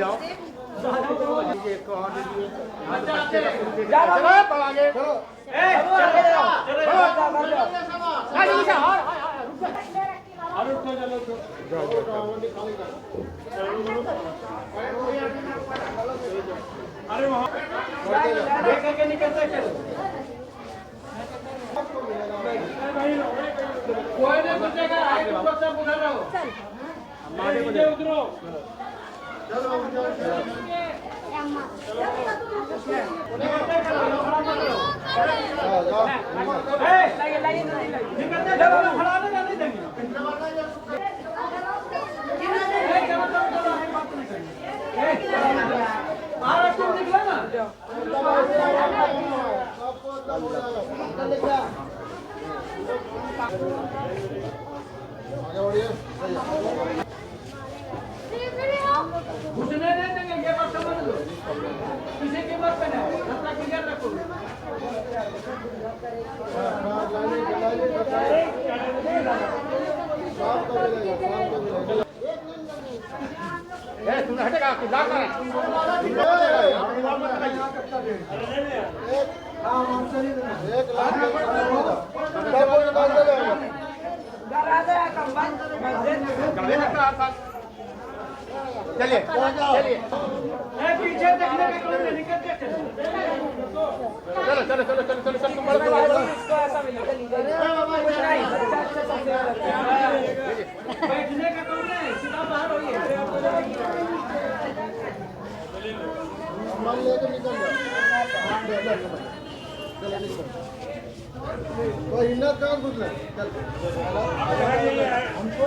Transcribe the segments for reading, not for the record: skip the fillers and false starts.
आओ। अरे वहाँ करके निकलते चलो। कोई नहीं पूछेगा, आगे ऊपर सब उधर रहो। नीचे उतरो। चलो घुसने नहीं देंगे, ये बात समझ लो। किसी की मत पहने, अपना क्लियर रखो। तुमने हटेगा ला कर चलिए चलिए पीछे देखने का कोई नहीं निकल के चलो चलो चलो चलो चलो चलो बैठने का कोई नहीं, सीधा बाहर होइए। लेकर निकल तो इन्नत कहाँ घुस रहे चल हमको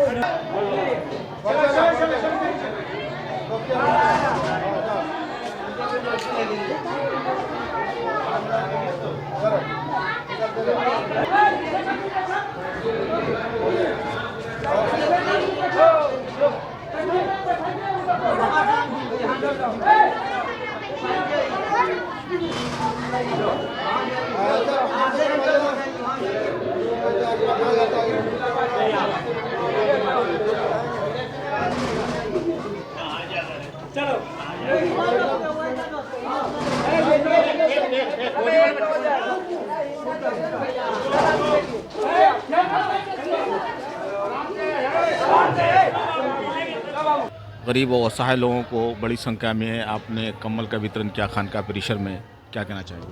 चलो गरीब और असहाय लोगों को बड़ी संख्या में आपने कम्बल का वितरण किया खानका परिसर में, क्या कहना चाहिए?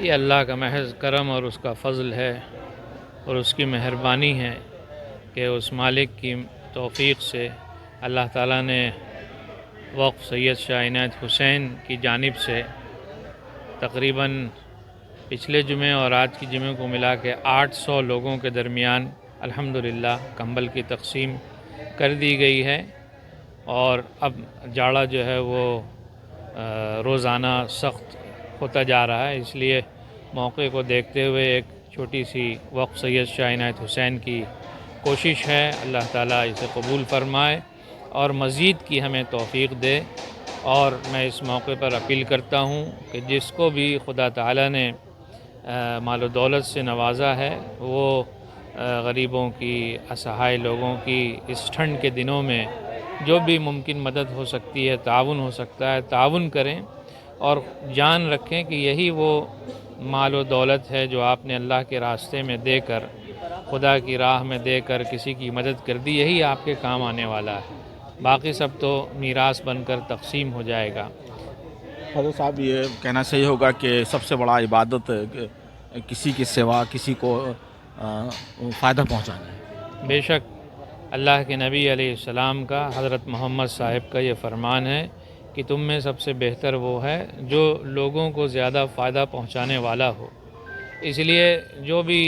ये अल्लाह का महज करम और उसका फ़ज़ल है और उसकी मेहरबानी है कि उस मालिक की तौफ़ीक़ से अल्लाह ताला ने वक़्फ़ सैयद शाह इनायत हुसैन की जानिब से तकरीबन पिछले जुमे और आज की जुमे को मिला के 800 लोगों के दरमियान अल्हम्दुलिल्लाह कंबल की तक़सीम कर दी गई है। और अब जाड़ा जो है वो रोज़ाना सख्त होता जा रहा है, इसलिए मौके को देखते हुए एक छोटी सी वक़्फ़ सैयद शाह इनायत हुसैन की कोशिश है। अल्लाह ताला इसे कबूल फ़रमाए और मज़ीद की हमें तौफ़ीक़ दे। और मैं इस मौके पर अपील करता हूँ कि जिसको भी खुदा ताला ने मालो दौलत से नवाजा है वो गरीबों की, असहाय लोगों की इस ठंड के दिनों में जो भी मुमकिन मदद हो सकती है, ताउन हो सकता है, ताउन करें और जान रखें कि यही वो मालो दौलत है जो आपने अल्लाह के रास्ते में देकर, खुदा की राह में देकर किसी की मदद कर दी, यही आपके काम आने वाला है। बाकी सब तो मीरास बनकर तक़सीम हो जाएगा। हज़रत साहब, ये कहना सही होगा कि सबसे बड़ा इबादत किसी की सेवा, किसी को फ़ायदा पहुँचाना है। बेशक अल्लाह के नबी अलैहिस्सलाम का, हज़रत मोहम्मद साहिब का ये फ़रमान है कि तुम में सबसे बेहतर वो है जो लोगों को ज़्यादा फ़ायदा पहुँचाने वाला हो। इसलिए जो भी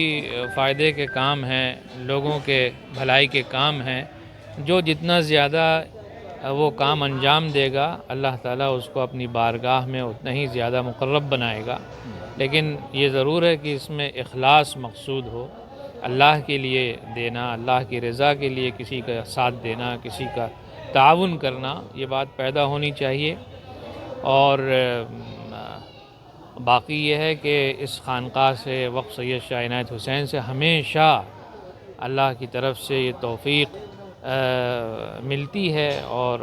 फ़ायदे के काम हैं, लोगों के भलाई के काम हैं, जो जितना ज़्यादा वो काम अंजाम देगा अल्लाह ताला उसको अपनी बारगाह में उतना ही ज़्यादा मुक़र्रब बनाएगा। लेकिन ये ज़रूर है कि इसमें इखलास मक़सूद हो, अल्लाह के लिए देना, अल्लाह की रज़ा के लिए किसी का साथ देना, किसी का ताउन करना, ये बात पैदा होनी चाहिए। और बाकी ये है कि इस खानक़ाह से, वक़्फ़ सैयद शाह इनायत हुसैन से हमेशा अल्लाह की तरफ से ये तौफ़ीक़ मिलती है और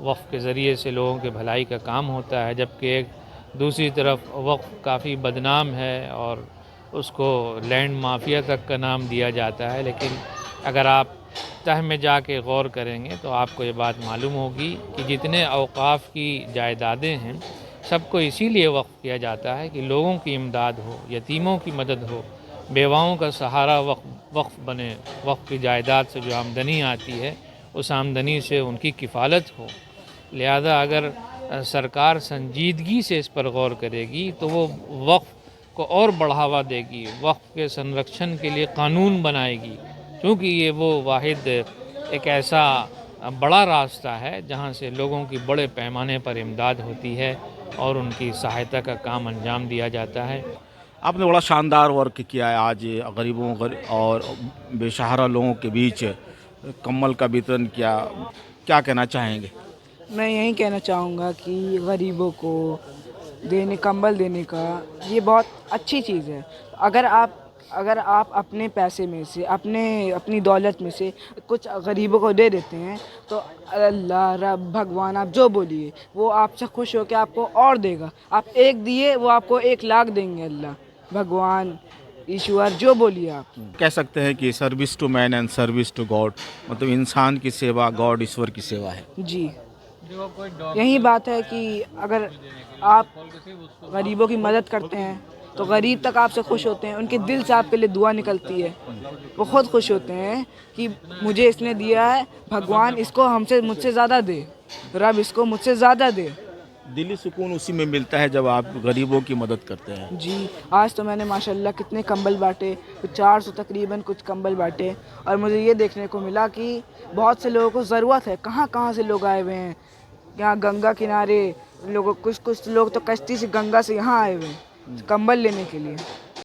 वक्फ़ के ज़रिए से लोगों के भलाई का काम होता है, जबकि एक दूसरी तरफ वक्फ़ काफ़ी बदनाम है और उसको लैंड माफिया तक का नाम दिया जाता है। लेकिन अगर आप तह में जाके गौर करेंगे तो आपको ये बात मालूम होगी कि जितने औक़ाफ़ की जायदादें हैं सबको इसीलिए वक्फ़ किया जाता है कि लोगों की इमदाद हो, यतीमों की मदद हो, बेवाओं का सहारा वक्फ़ बने। वक्फ़ की जायदाद से जो आमदनी आती है उस आमदनी से उनकी किफ़ालत हो। लिहाजा अगर सरकार संजीदगी से इस पर गौर करेगी तो वो वक्फ़ को और बढ़ावा देगी, वक्फ़ के संरक्षण के लिए कानून बनाएगी, क्योंकि ये वो वाहिद एक ऐसा बड़ा रास्ता है जहाँ से लोगों की बड़े पैमाने पर इमदाद होती है और उनकी सहायता का काम अंजाम दिया जाता है। आपने बड़ा शानदार वर्क किया है आज गरीबों और बेसहारा लोगों के बीच कंबल का वितरण किया, क्या कहना चाहेंगे? मैं यही कहना चाहूँगा कि गरीबों को कंबल देने का ये बहुत अच्छी चीज़ है। अगर आप अपने पैसे में से अपनी दौलत में से कुछ गरीबों को दे देते हैं तो अल्लाह रब भगवान आप जो बोलिए वो आपसे खुश होकर आपको और देगा। आप एक दिए वो आपको 1 लाख देंगे। अल्लाह भगवान ईश्वर जो बोलिए आप। कह सकते हैं कि service to man and service to God, मतलब इंसान की सेवा गॉड ईश्वर की सेवा है। जी, यही बात है कि अगर आप गरीबों की मदद करते हैं तो गरीब तक आपसे खुश होते हैं, उनके दिल से आपके लिए दुआ निकलती है। वो खुद खुश होते हैं कि मुझे इसने दिया है, भगवान इसको मुझसे ज़्यादा दे, रब इसको मुझसे ज़्यादा दे। दिली सुकून उसी में मिलता है जब आप गरीबों की मदद करते हैं। जी, आज तो मैंने माशाल्लाह कितने कंबल बांटे, 400 तकरीबन कुछ कंबल बांटे, और मुझे ये देखने को मिला कि बहुत से लोगों को ज़रूरत है। कहाँ कहाँ से लोग आए हुए हैं यहाँ गंगा किनारे, कुछ लोग तो कश्ती से गंगा से यहाँ आए हुए हैं कंबल लेने के लिए।